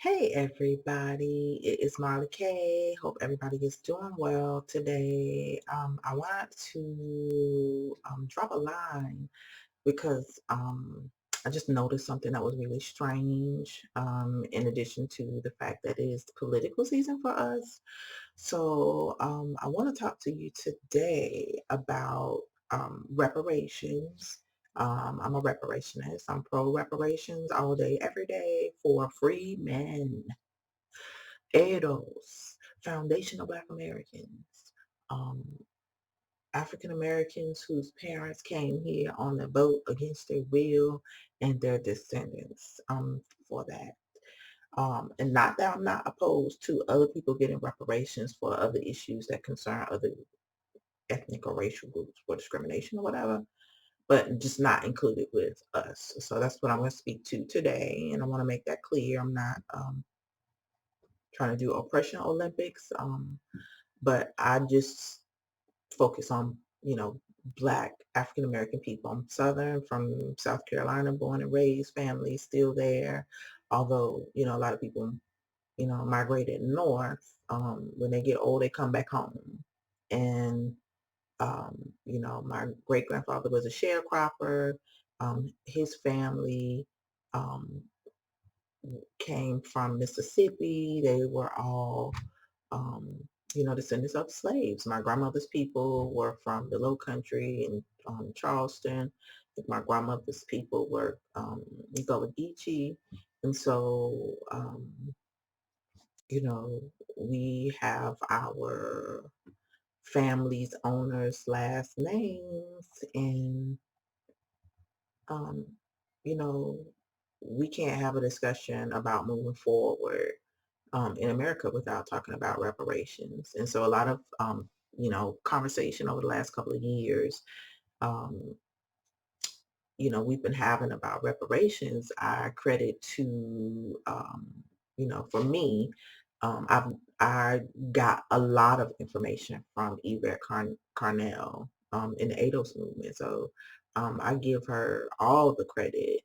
Hey everybody, it is Marla Kay. Hope everybody is doing well today. I want to drop a line because I just noticed something that was really strange. In addition to the fact that it is political season for us, so I want to talk to you today about reparations. I'm a reparationist. I'm pro reparations all day, every day for free men. ADOS, foundational Black Americans, um, African Americans whose parents came here on a boat against their will, and their descendants for that. And not that I'm not opposed to other people getting reparations for other issues that concern other ethnic or racial groups for discrimination or whatever, but just not included with us. So that's what I'm going to speak to today. And I want to make that clear. I'm not trying to do oppression Olympics. But I just focus on, Black African American people. I'm Southern from South Carolina, born and raised, family still there. Although, a lot of people, migrated north. When they get old, they come back home. And, my great grandfather was a sharecropper. His family um, came from Mississippi. They were all um, descendants of slaves. My grandmother's people were from the Low Country in Charleston. I think my grandmother's people were Gullah Geechee. And so, you know, we have our family's owners' last names, and, um, you know, we can't have a discussion about moving forward in America without talking about reparations. And so a lot of, conversation over the last couple of years, um, we've been having about reparations, I credit to, for me, I've I got a lot of information from Yvette Carnell in the ADOS movement. So I give her all the credit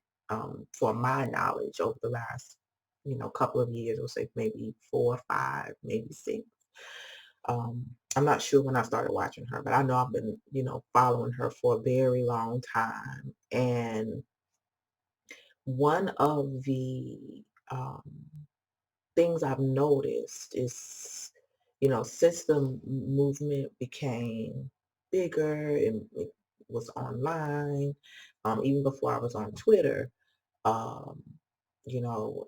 for my knowledge over the last, couple of years, or say maybe 4 or 5, maybe 6. Um, I'm not sure when I started watching her, but I know I've been, following her for a very long time. And one of the um, things I've noticed is, since the movement became bigger and it was online, even before I was on Twitter, um, you know,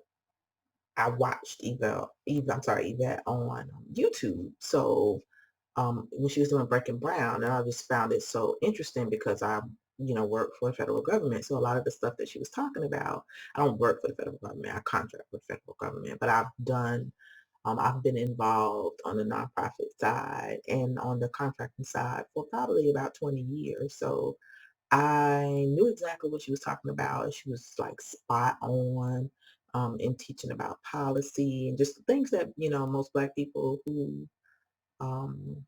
I watched Yvette on YouTube. So when she was doing Breaking Brown, and I just found it so interesting because I, work for the federal government. So a lot of the stuff that she was talking about, I don't work for the federal government. I contract with the federal government, but I've been involved on the nonprofit side and on the contracting side for probably about 20 years. So I knew exactly what she was talking about. She was like spot on in teaching about policy and just things that, most Black people who um,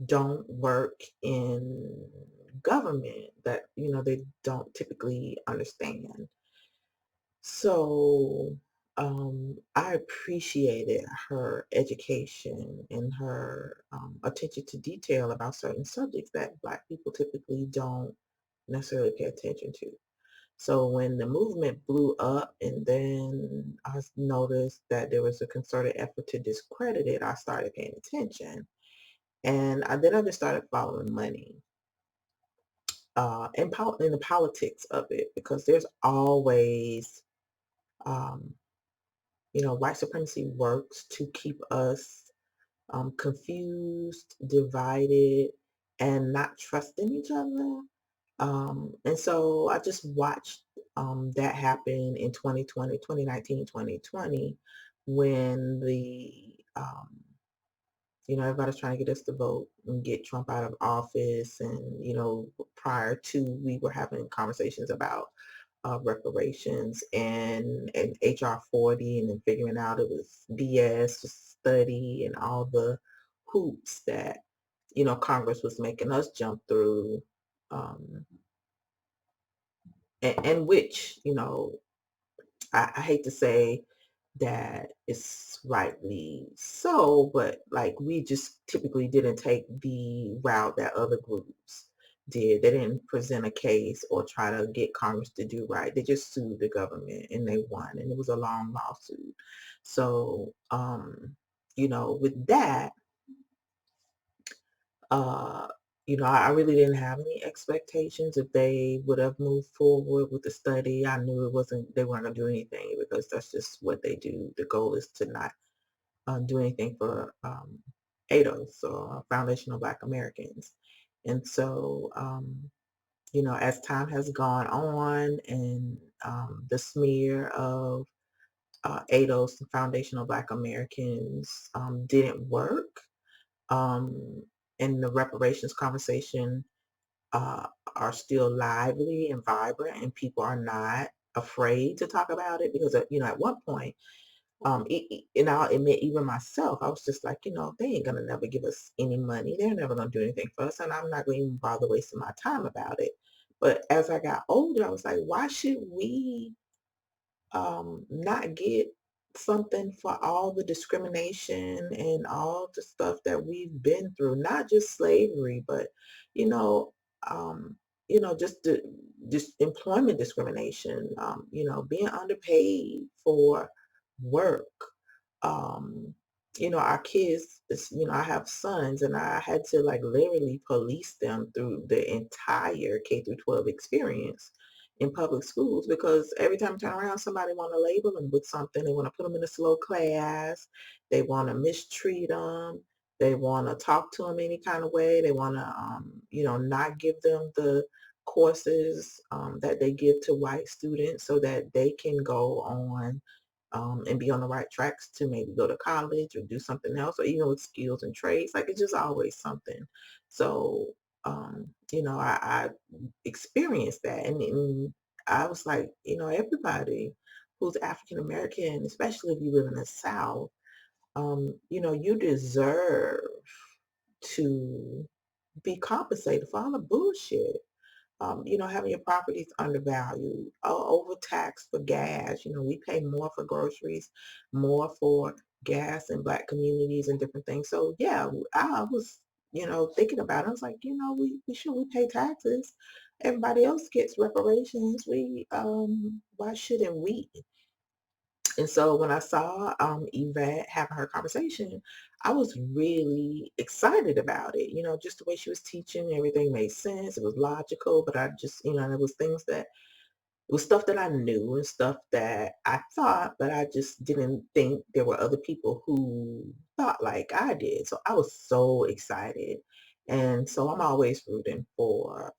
don't work in government, that, they don't typically understand. So I appreciated her education and her attention to detail about certain subjects that Black people typically don't necessarily pay attention to. So when the movement blew up, and then noticed that there was a concerted effort to discredit it, I started paying attention. And then I just started following money in the politics of it, because there's always, um, white supremacy works to keep us confused, divided, and not trusting each other. And so I just watched that happen in 2020, 2019, 2020, when everybody's trying to get us to vote and get Trump out of office. And, prior to, we were having conversations about reparations and HR 40, and then figuring out it was BS to study and all the hoops that, Congress was making us jump through. Um, and which, I hate to say that it's rightly so, but like we just typically didn't take the route that other groups did. They didn't present a case or try to get Congress to do right. They just sued the government and they won, and it was a long lawsuit. So, with that, uh, I really didn't have any expectations if they would have moved forward with the study. I knew they weren't gonna do anything because that's just what they do. The goal is to not do anything for ADOS or Foundational Black Americans. And so, as time has gone on and the smear of ADOS and Foundational Black Americans didn't work, um, and the reparations conversation uh, are still lively and vibrant, and people are not afraid to talk about it because, at one point, and I'll admit, even myself, I was just like, they ain't gonna never give us any money. They're never gonna do anything for us, and I'm not going to even bother wasting my time about it. But as I got older, I was like, why should we not get something for all the discrimination and all the stuff that we've been through, not just slavery, but you know, um, just employment discrimination, being underpaid for work. Um, our kids, I have sons and I had to like literally police them through the entire K through 12 experience in public schools because every time I turn around, somebody want to label them with something. They want to put them in a slow class. They want to mistreat them. They want to talk to them any kind of way. They want to, not give them the courses that they give to white students so that they can go on and be on the right tracks to maybe go to college or do something else, or even with skills and trades. Like it's just always something. So, I experienced that, and I was like, everybody who's African American, especially if you live in the South, you deserve to be compensated for all the bullshit. Having your properties undervalued, overtaxed for gas. We pay more for groceries, more for gas in Black communities and different things. So yeah, I was, thinking about it. I was like, we pay taxes. Everybody else gets reparations. Why shouldn't we? And so when I saw Yvette having her conversation, I was really excited about it. Just the way she was teaching, everything made sense. It was logical, but I just, there was things that it was stuff that I knew and stuff that I thought, but I just didn't think there were other people who thought like I did. So I was so excited. And so I'm always rooting for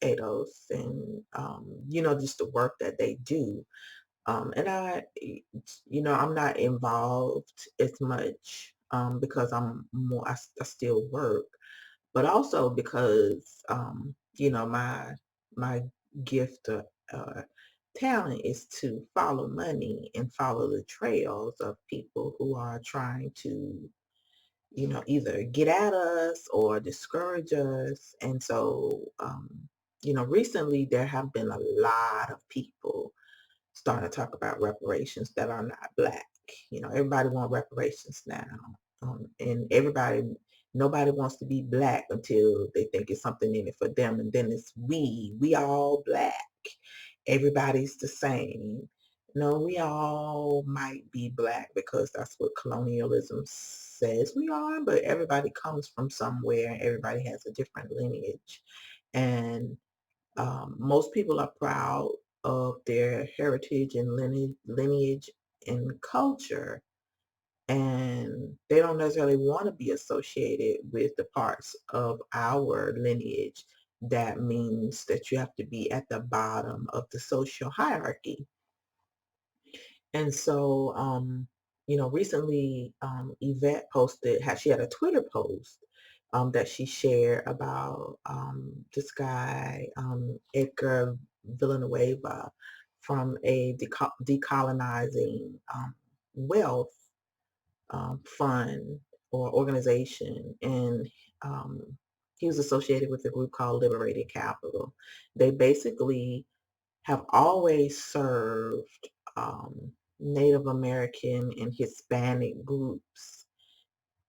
ADOS and, just the work that they do. And I'm not involved as much because I still work, but also because, my gift or talent is to follow money and follow the trails of people who are trying to, either get at us or discourage us. And so, recently there have been a lot of people starting to talk about reparations that are not Black. Everybody want reparations now. And nobody wants to be Black until they think it's something in it for them. And then it's we all Black. Everybody's the same. No, we all might be Black because that's what colonialism says we are, but everybody comes from somewhere. Everybody has a different lineage. And most people are proud of their heritage and lineage and culture, and they don't necessarily want to be associated with the parts of our lineage that means that you have to be at the bottom of the social hierarchy. And so, recently, Yvette she had a Twitter post that she shared about this guy, Edgar Villanueva, from a decolonizing wealth fund or organization. And um, he was associated with a group called Liberated Capital. They basically have always served Native American and Hispanic groups.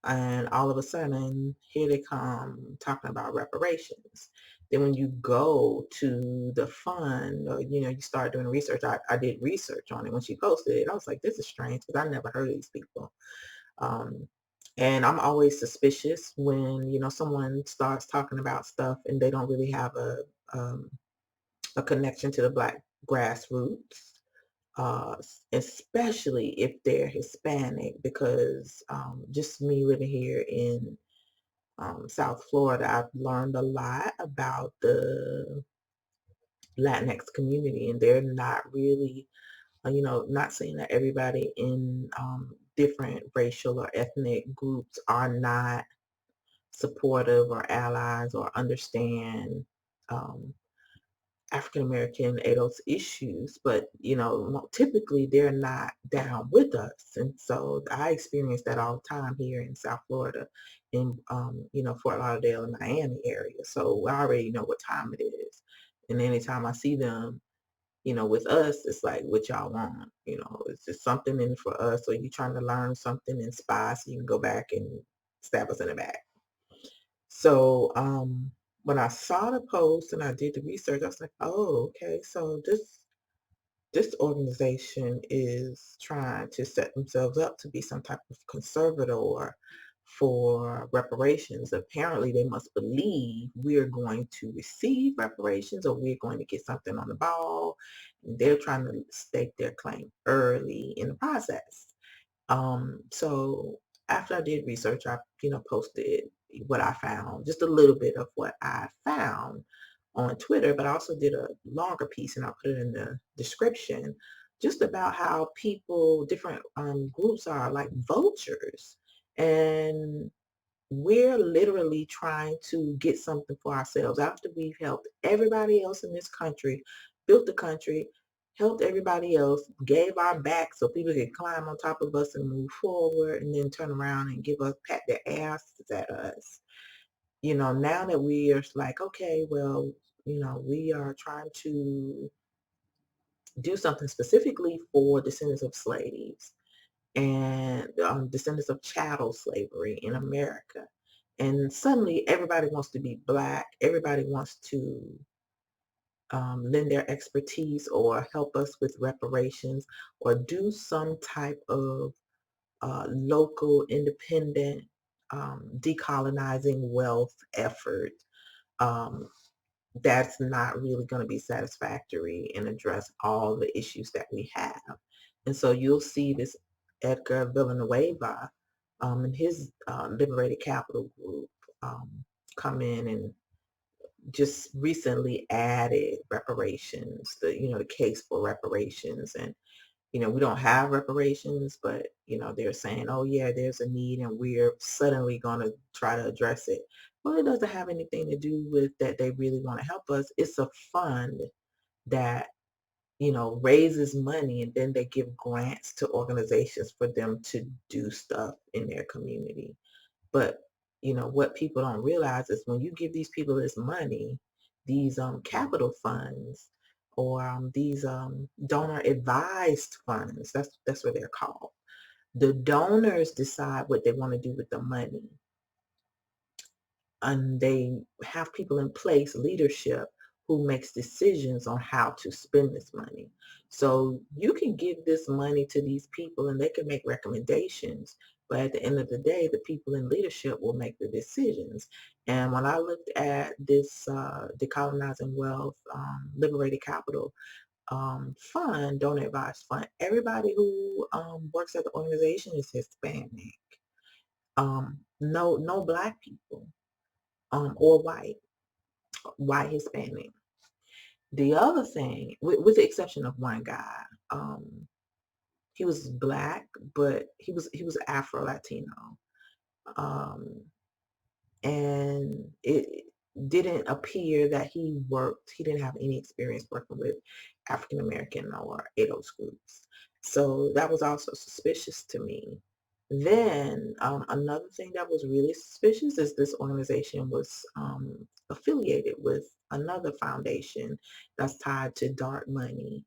And all of a sudden, here they come talking about reparations. Then when you go to the fund, or you start doing research. I did research on it when she posted it. I was like, this is strange because I never heard of these people. Um, and I'm always suspicious when someone starts talking about stuff and they don't really have a connection to the Black grassroots, especially if they're Hispanic, because just me living here in South Florida, I've learned a lot about the Latinx community, and they're not really, not saying that everybody in different racial or ethnic groups are not supportive or allies or understand um, African American adults issues, but typically they're not down with us, and so I experience that all the time here in South Florida, in Fort Lauderdale and Miami area. So I already know what time it is, and anytime I see them, with us, it's like, what y'all want? Is there something in it for us, or you trying to learn something and spy so you can go back and stab us in the back? So when I saw the post and I did the research, I was like, oh, okay, so this organization is trying to set themselves up to be some type of conservator for reparations. Apparently, they must believe we're going to receive reparations or we're going to get something on the ball. And they're trying to stake their claim early in the process. So after I did research, I, posted what I found, just a little bit of what I found on Twitter, but I also did a longer piece and I put it in the description just about how people, different groups are like vultures. And we're literally trying to get something for ourselves after we've helped everybody else in this country, built the country, helped everybody else, gave our back so people could climb on top of us and move forward, and then turn around and give us, pat their asses at us. Now that we are like, okay, well, we are trying to do something specifically for descendants of slaves and descendants of chattel slavery in America. And suddenly everybody wants to be Black. Everybody wants to lend their expertise or help us with reparations or do some type of local independent decolonizing wealth effort. Um, that's not really going to be satisfactory and address all the issues that we have. And so you'll see this Edgar Villanueva and his Liberated Capital group um, come in and just recently added reparations, the case for reparations. And we don't have reparations, but they're saying, oh yeah, there's a need and we're suddenly going to try to address it. Well, it doesn't have anything to do with that they really want to help us. It's a fund that raises money, and then they give grants to organizations for them to do stuff in their community. But what people don't realize is when you give these people this money, these capital funds, or these donor advised funds, that's what they're called. The donors decide what they want to do with the money, and they have people in place, leadership, who makes decisions on how to spend this money. So you can give this money to these people and they can make recommendations, but at the end of the day, the people in leadership will make the decisions. And when I looked at this Decolonizing Wealth, Liberated Capital fund, donor advised fund, everybody who works at the organization is Hispanic. No Black people or white Hispanic. The other thing, with the exception of one guy, he was Black, but he was Afro Latino, um, and it didn't appear that he worked. He didn't have any experience working with African American or ADOS groups, so that was also suspicious to me. Then another thing that was really suspicious is this organization was affiliated with another foundation that's tied to dark money.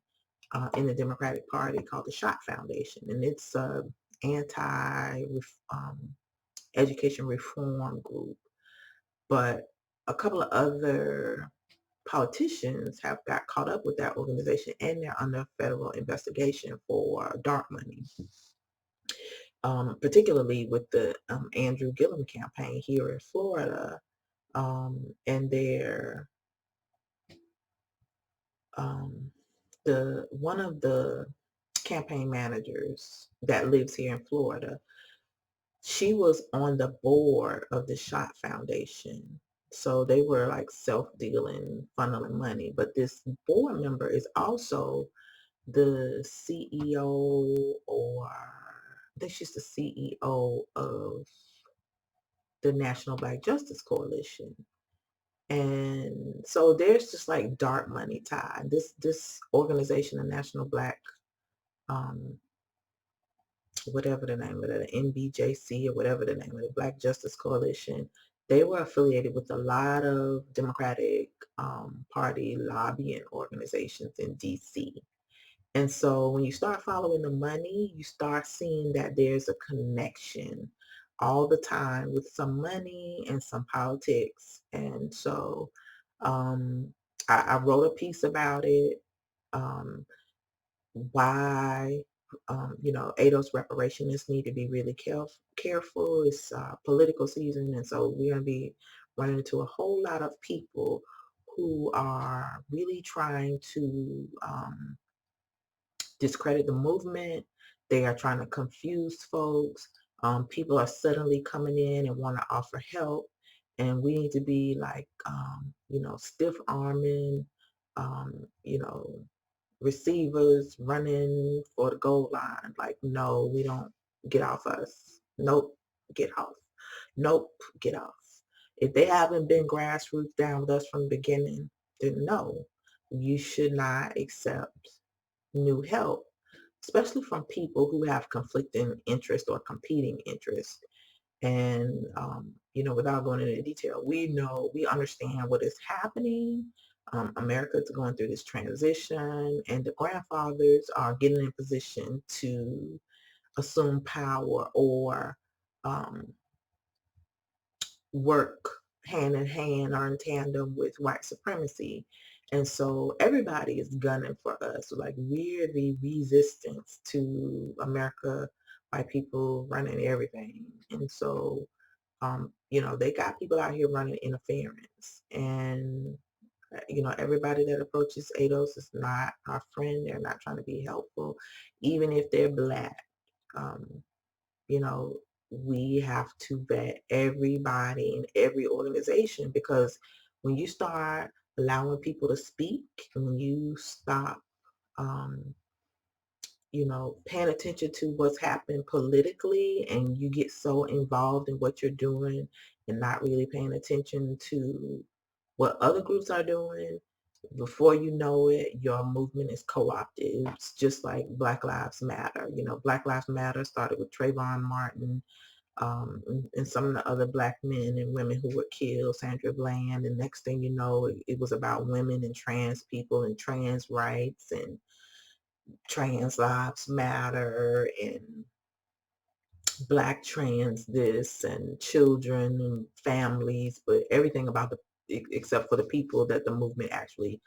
in the Democratic Party called the Schott Foundation, and it's a anti education reform group. But a couple of other politicians have got caught up with that organization, and they're under federal investigation for dark money, particularly with the Andrew Gillum campaign here in Florida, and their the one of the campaign managers that lives here in Florida, she was on the board of the Schott Foundation. So they were like self-dealing, funneling money. But this board member is also the CEO, or I think she's the CEO of the National Black Justice Coalition. And so there's just like dark money tied. This organization, the National Black um, whatever the name of it, the NBJC or whatever the name of it, Black Justice Coalition, they were affiliated with a lot of Democratic Party lobbying organizations in DC. And so when you start following the money, you start seeing that there's a connection all the time with some money and some politics. And so um, I wrote a piece about it. Um, why ADOS reparationists need to be really careful. It's political season, and so we're going to be running into a whole lot of people who are really trying to discredit the movement. They are trying to confuse folks. People are suddenly coming in and want to offer help, and we need to be like stiff arming um, you know receivers running for the goal line. Like, no, we don't, get off us. Nope, get off. Nope, get off. If they haven't been grassroots down with us from the beginning, then no, you should not accept new help, especially from people who have conflicting interest or competing interests. And, without going into detail, we understand what is happening. America is going through this transition, and the grandfathers are getting in position to assume power or um, work hand in hand or in tandem with white supremacy. And so everybody is gunning for us. Like, we're the resistance to America, white people running everything. And so they got people out here running interference, and everybody that approaches ADOS is not our friend. They're not trying to be helpful, even if they're Black. Um, you know, we have to vet everybody in every organization, because when you start allowing people to speak, and when you stop um, paying attention to what's happening politically, and you get so involved in what you're doing and not really paying attention to what other groups are doing, before you know it, your movement is co-opted. It's just like Black Lives Matter. Black Lives Matter started with Trayvon Martin, and some of the other Black men and women who were killed, Sandra Bland, and next thing you know, it was about women and trans people and trans rights and trans lives matter and Black trans this and children and families, but everything about except for the people that the movement actually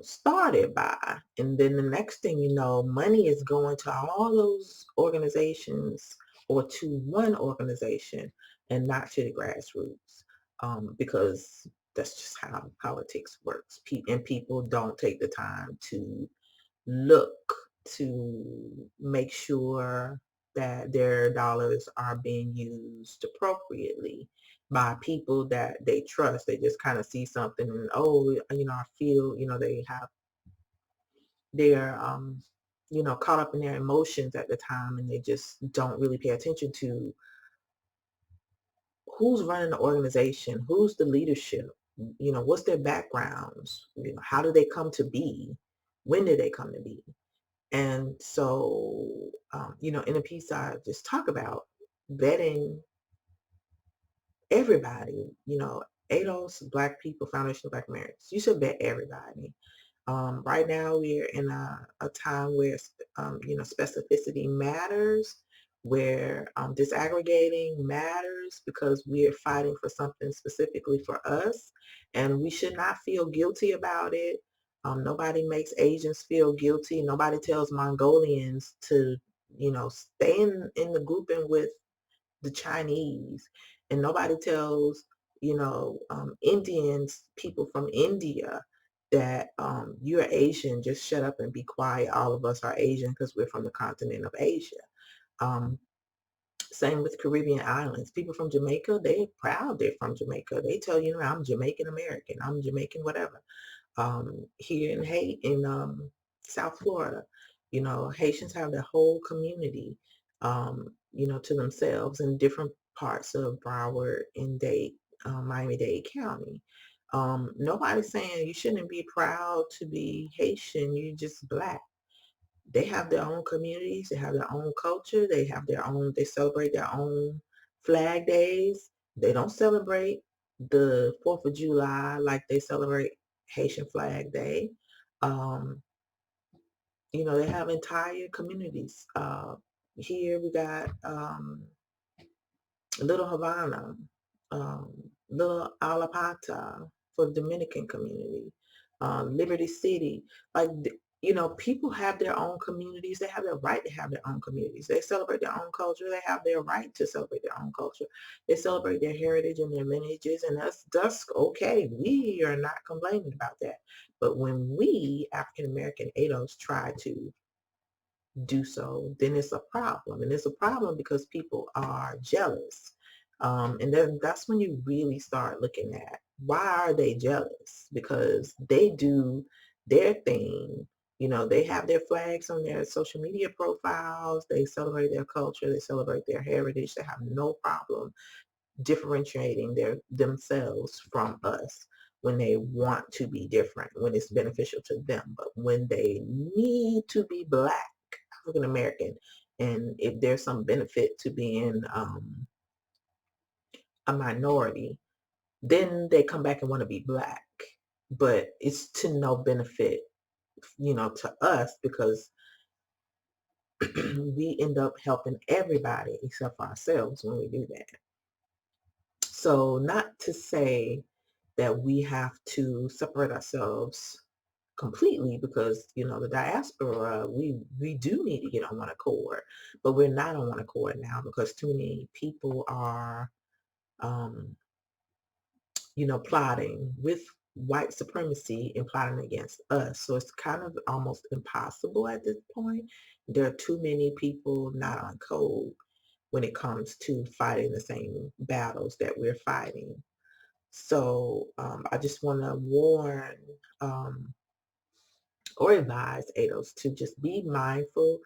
started by. And then the next thing you know, money is going to all those organizations, or to one organization, and not to the grassroots, because that's just how politics works. And people don't take the time to look to make sure that their dollars are being used appropriately by people that they trust. They just kind of see something and, oh, I feel, they're caught up in their emotions at the time, and they just don't really pay attention to who's running the organization, who's the leadership, what's their backgrounds, how do they come to be, when did they come to be. And so, in a piece I just talk about vetting everybody, ADOS, Black people, Foundation of Black Americans. You should vet everybody. Right now, we're in a time where specificity matters, where disaggregating matters because we're fighting for something specifically for us, and we should not feel guilty about it. Nobody makes Asians feel guilty. Nobody tells Mongolians to, stay in the grouping with the Chinese, and nobody tells Indians, people from India, that you're Asian. Just shut up and be quiet. All of us are Asian because we're from the continent of Asia. Um, Same with Caribbean islands. People from Jamaica, they're proud they're from Jamaica. They tell you, I'm Jamaican American. I'm Jamaican whatever. Here in South Florida. Haitians have their whole community, to themselves in different parts of Broward and Dade, Miami-Dade County. Nobody's saying you shouldn't be proud to be Haitian. You're just black. They have their own communities. They have their own culture. They celebrate their own flag days. They don't celebrate the 4th of July like they celebrate Haitian Flag Day. Um, they have entire communities. Here we got Little Havana, um, Little Alapata for the Dominican community, Liberty City. Like, people have their own communities. They have their right to have their own communities. They celebrate their own culture. They have their right to celebrate their own culture. They celebrate their heritage and their lineages, and that's okay. We are not complaining about that. But when we, African American ADOS, try to do so, then it's a problem. And it's a problem because people are jealous. And then that's when you really start looking at why are they jealous? Because they do their thing. They have their flags on their social media profiles. They celebrate their culture. They celebrate their heritage. They have no problem differentiating themselves from us when they want to be different, when it's beneficial to them. But when they need to be black, African American, and if there's some benefit to being a minority, then they come back and want to be black. But it's to no benefit, to us, because we end up helping everybody except for ourselves when we do that. So not to say that we have to separate ourselves completely, because the diaspora, we do need to get on one accord, but we're not on one accord now because too many people are um, plotting with white supremacy and plotting against us. So it's kind of almost impossible at this point. There are too many people not on code when it comes to fighting the same battles that we're fighting. So I just want to warn um, or advise ADOS to just be mindful.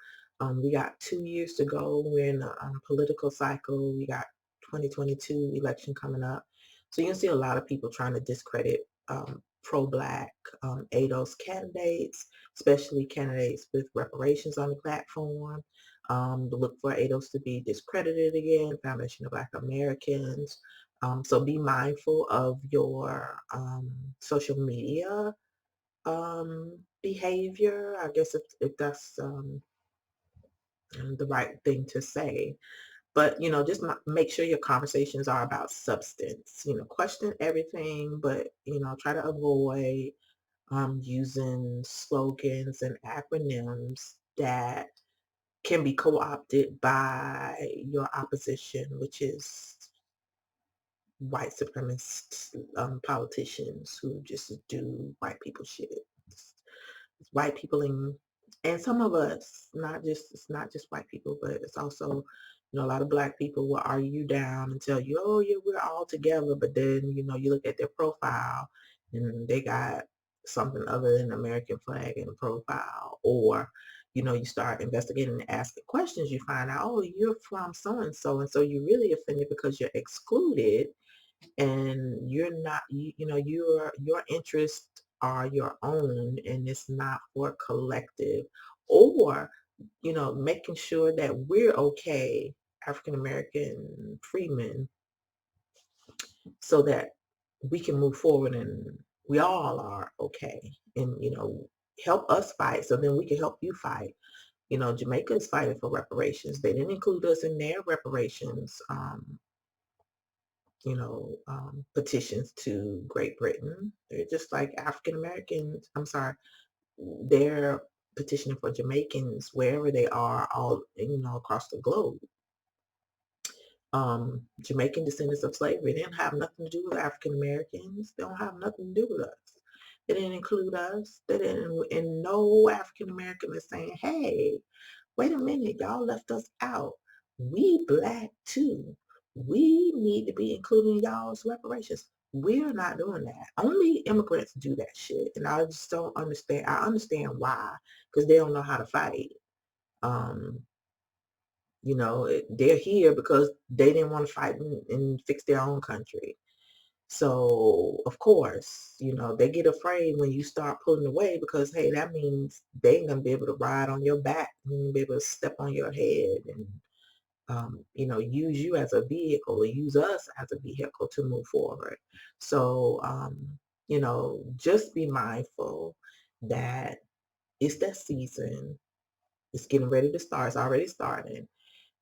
We got 2 years to go. We're in a political cycle. We got 2022 election coming up. So you can see a lot of people trying to discredit pro-Black ADOS candidates, especially candidates with reparations on the platform. To look for ADOS to be discredited again, Foundation of Black Americans. So be mindful of your social media behavior, I guess, if that's the right thing to say. But just make sure your conversations are about substance. Question everything, but try to avoid using slogans and acronyms that can be co-opted by your opposition, which is white supremacist politicians who just do white people shit. It's white people and some of us, it's not just white people, but it's also, a lot of Black people will argue you down and tell you, oh yeah, we're all together. But then, you look at their profile and they got something other than the American flag in the profile. Or, you start investigating and asking questions, you find out, oh, you're from so and so you're really offended because you're excluded and you're not, your interests are your own and it's not for collective. Or making sure that we're okay, African American freedmen, so that we can move forward and we all are okay. and, help us fight so then we can help you fight. Jamaica is fighting for reparations. They didn't include us in their reparations, petitions to Great Britain. They're just like African Americans. I'm sorry, they're petitioning for Jamaicans wherever they are, all across the globe. Jamaican descendants of slavery. They didn't have nothing to do with African Americans. They don't have nothing to do with us. They didn't include us. They didn't, and no African American is saying, hey, wait a minute, y'all left us out. We Black too. We need to be included in y'all's reparations. We're not doing that. Only immigrants do that shit. And I just don't understand. I understand why, because they don't know how to fight. Um, they're here because they didn't want to fight and fix their own country. So of course, they get afraid when you start pulling away because hey, that means they ain't gonna be able to ride on your back, be able to step on your head and use you as a vehicle or use us as a vehicle to move forward. So just be mindful that it's that season. It's getting ready to start. It's already starting.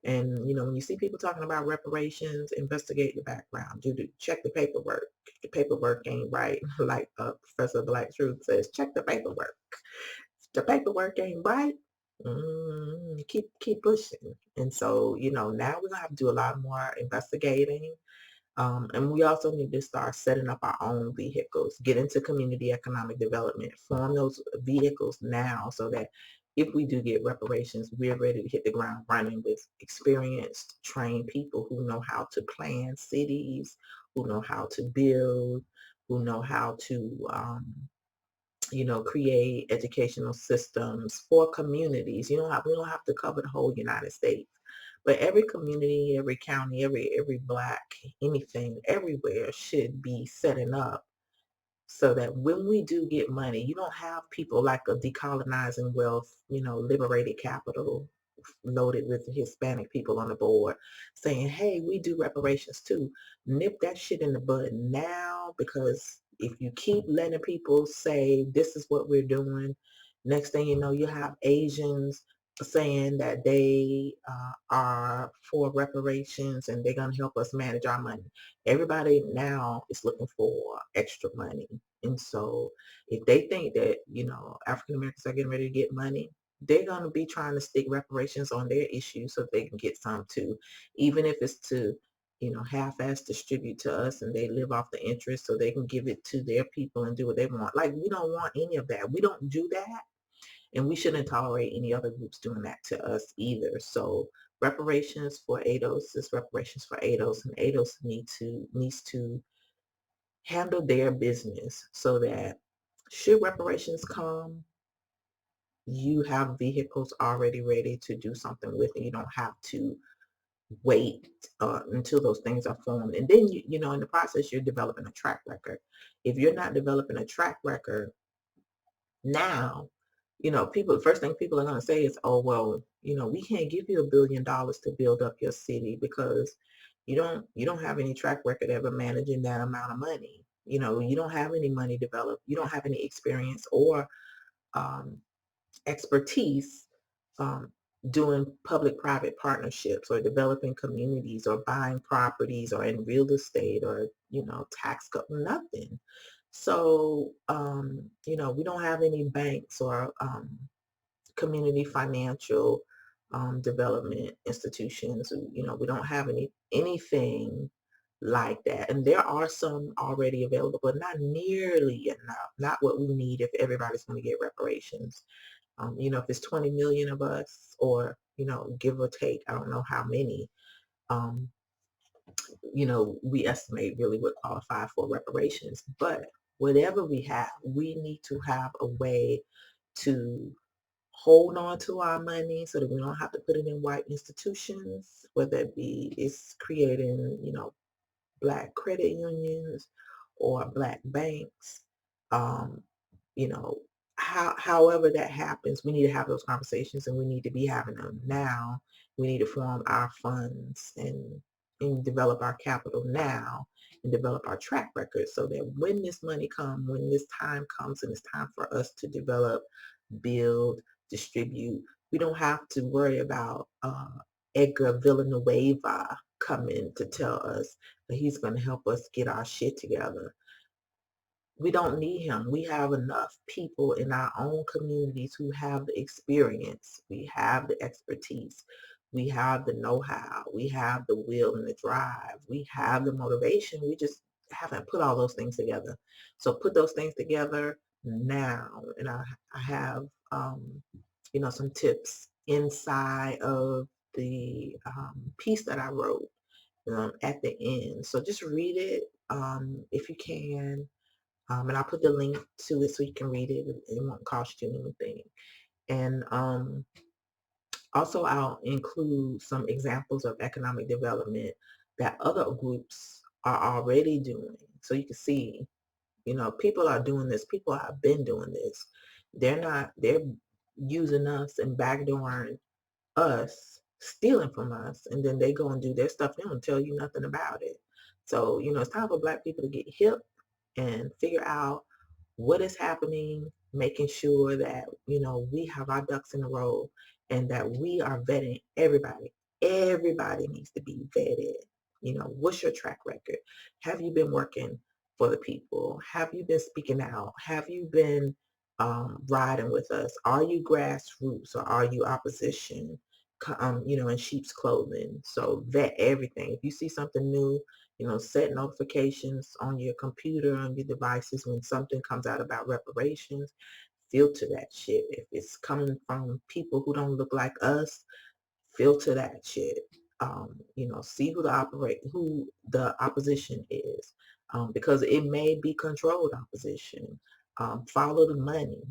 And when you see people talking about reparations, investigate the background. Check the paperwork. If the paperwork ain't right, like Professor Black Truth says, check the paperwork. If the paperwork ain't right, keep pushing. And so now we're gonna have to do a lot more investigating. And we also need to start setting up our own vehicles, get into community economic development, form those vehicles now so that if we do get reparations, we're ready to hit the ground running with experienced, trained people who know how to plan cities, who know how to build, who know how to create educational systems for communities. We don't have to cover the whole United States, but every community, every county, every Black, anything, everywhere should be setting up so that when we do get money, you don't have people like a decolonizing wealth, liberated capital loaded with Hispanic people on the board saying, hey, we do reparations too. Nip that shit in the bud now, because if you keep letting people say this is what we're doing, next thing you know, you have Asians saying that they are for reparations and they're going to help us manage our money. Everybody now is looking for extra money. And so if they think that, African Americans are getting ready to get money, they're going to be trying to stick reparations on their issues so they can get some too, even if it's to, half-ass distribute to us and they live off the interest so they can give it to their people and do what they want. Like, we don't want any of that. We don't do that. And we shouldn't tolerate any other groups doing that to us either. So reparations for ADOS is reparations for ADOS, and ADOS needs to handle their business so that should reparations come, you have vehicles already ready to do something with it. You don't have to wait until those things are formed. And then, in the process, you're developing a track record. If you're not developing a track record now, the first thing people are going to say is, oh, well, we can't give you $1 billion to build up your city because you don't have any track record ever managing that amount of money. You don't have any money developed. You don't have any experience or um, expertise um, doing public-private partnerships or developing communities or buying properties or in real estate or, tax cut, nothing. So, we don't have any banks or community financial development institutions. We don't have anything like that. And there are some already available, but not nearly enough, not what we need if everybody's going to get reparations. If it's 20 million of us or, give or take, I don't know how many, um, we estimate really would qualify for reparations. But whatever we have, we need to have a way to hold on to our money so that we don't have to put it in white institutions, whether it be it's creating, Black credit unions or Black banks. Um, however that happens, we need to have those conversations and we need to be having them now. We need to form our funds and and develop our capital now and develop our track record so that when this money comes, when this time comes and it's time for us to develop, build, distribute, we don't have to worry about Edgar Villanueva coming to tell us that he's going to help us get our shit together. We don't need him. We have enough people in our own communities who have the experience. We have the expertise. We have the know-how. We have the will and the drive. We have the motivation. We just haven't put all those things together. So put those things together now. And I have, some tips inside of the piece that I wrote at the end. So just read it if you can. And I'll put the link to it so you can read it. It won't cost you anything. And also, I'll include some examples of economic development that other groups are already doing. So you can see, people are doing this. People have been doing this. They're using us and backdooring us, stealing from us, and then they go and do their stuff. They don't tell you nothing about it. So, it's time for Black people to get hip and figure out what is happening, making sure that, we have our ducks in a row and that we are vetting everybody. Everybody needs to be vetted. What's your track record? Have you been working for the people? Have you been speaking out? Have you been riding with us? Are you grassroots or are you opposition? In sheep's clothing. So vet everything. If you see something new, set notifications on your computer, on your devices when something comes out about reparations. Filter that shit. If it's coming from people who don't look like us, filter that shit. See who the opposition is, because it may be controlled opposition. Follow the money.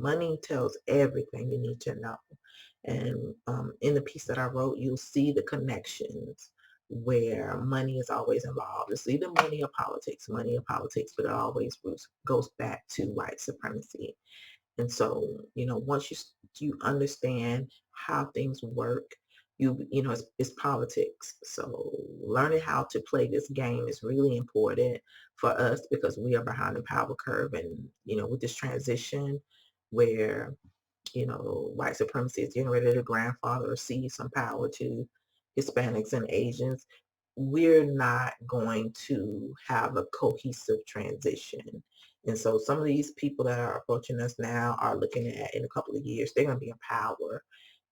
Money tells everything you need to know. And in the piece that I wrote, you'll see the connections where money is always involved. It's either money or politics, but it always goes back to white supremacy. And so, once you understand how things work, it's politics. So learning how to play this game is really important for us because we are behind the power curve. And, with this transition where, white supremacy is getting ready to grandfather or cede some power to Hispanics and Asians, we're not going to have a cohesive transition. And so some of these people that are approaching us now are looking at in a couple of years, they're going to be in power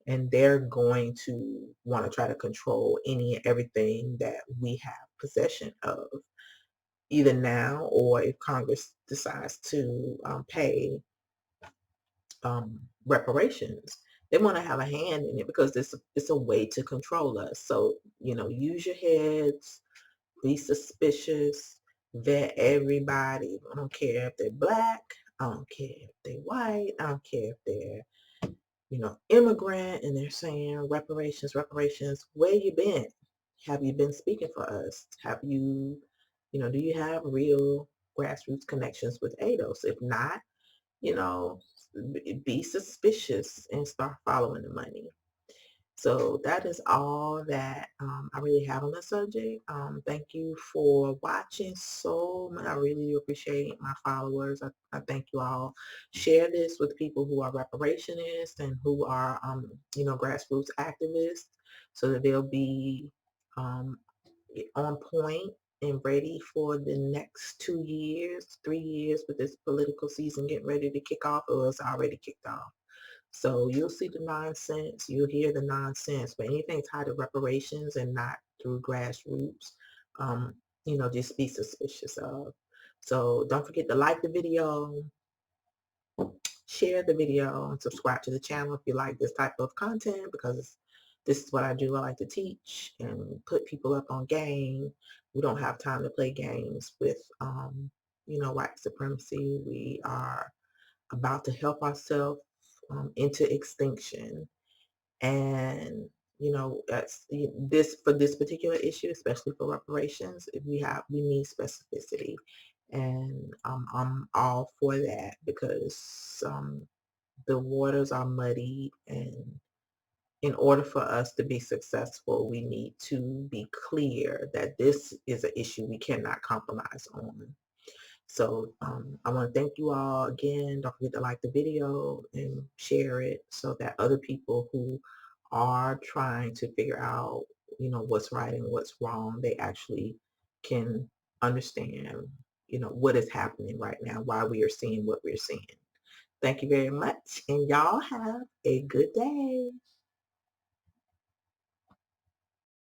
and they're going to want to try to control any and everything that we have possession of, either now or if Congress decides to pay reparations. They want to have a hand in it because it's a way to control us. So, use your heads, be suspicious, vet everybody. I don't care if they're Black, I don't care if they're white, I don't care if they're, immigrant and they're saying reparations, reparations. Where you been? Have you been speaking for us? Have you, do you have real grassroots connections with ADOS? If not, you know, be suspicious and start following the money. So that is all that I really have on the subject. Thank you for watching so much. I really appreciate my followers. I thank you all. Share this with people who are reparationists and who are, grassroots activists so that they'll be um, on point and ready for the next 2 years, 3 years with this political season getting ready to kick off, or it's already kicked off. So you'll see the nonsense, you'll hear the nonsense, but anything tied to reparations and not through grassroots, just be suspicious of. So don't forget to like the video, share the video, and subscribe to the channel if you like this type of content, because this is what I do. I like to teach and put people up on game. We don't have time to play games with, white supremacy. We are about to help ourselves into extinction. And, that's this for this particular issue, especially for reparations, we need specificity. And I'm all for that because the waters are muddy and in order for us to be successful, we need to be clear that this is an issue we cannot compromise on. So I want to thank you all again. Don't forget to like the video and share it so that other people who are trying to figure out, what's right and what's wrong, they actually can understand, what is happening right now, why we are seeing what we're seeing. Thank you very much, and y'all have a good day.